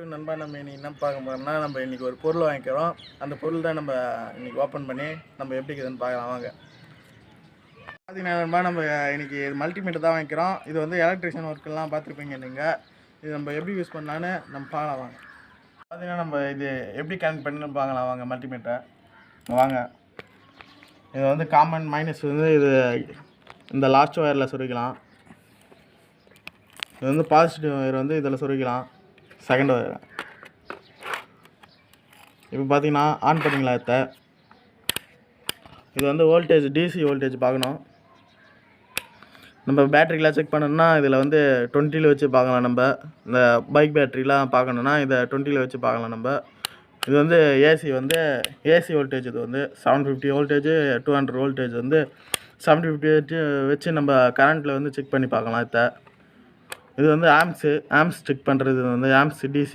நண்பா நம்ம இன்னைக்கு என்ன பார்க்க போகிறோம்னா, நம்ம இன்றைக்கி ஒரு பொருள் வாங்கிக்கிறோம். அந்த பொருள் தான் நம்ம இன்றைக்கி ஓப்பன் பண்ணி நம்ம எப்படி இருக்குதுன்னு பார்க்கலாம் வாங்க. பார்த்தீங்கன்னா நண்பா, நம்ம இன்றைக்கி மல்டிமீட்டர் தான் வாங்கிக்கிறோம். இது வந்து எலக்ட்ரிஷியன் ஒர்க்கெல்லாம் பார்த்துருப்பீங்க நீங்கள். இது நம்ம எப்படி யூஸ் பண்ணலான்னு நம்ம பார்க்கலாம் வாங்க. பார்த்தீங்கன்னா நம்ம இது எப்படி கனெக்ட் பண்ணி பார்க்கலாம் வாங்க. மல்டிமீட்டர் வாங்க. இது வந்து காமன் மைனஸ் வந்து இது இந்த லாஸ்ட் ஒயரில் சொருக்கலாம். இது வந்து பாசிட்டிவ் ஒயர் வந்து இதில் சொருக்கலாம். செகண்ட் ஒயர் இப்போ பார்த்தீங்கன்னா ஆன் பண்ணிங்களா இது வந்து வோல்டேஜ் டிசி வோல்டேஜ் பார்க்கணும். நம்ம பேட்டரிலாம் செக் பண்ணணும்னா இதில் வந்து 20ல் வச்சு பார்க்கலாம். நம்ம இந்த பைக் பேட்டரிலாம் பார்க்கணுன்னா இதை 20ல் வச்சு பார்க்கலாம். நம்ம இது வந்து ஏசி வோல்டேஜ். இது வந்து 750 வோல்டேஜ் 200 வோல்டேஜ் வந்து 750 வச்சு நம்ம கரண்ட்டில் வந்து செக் பண்ணி பார்க்கலாம். இது வந்து ஆம்ஸ் செக் பண்ணுறது வந்து ஆம்ஸ் டிசி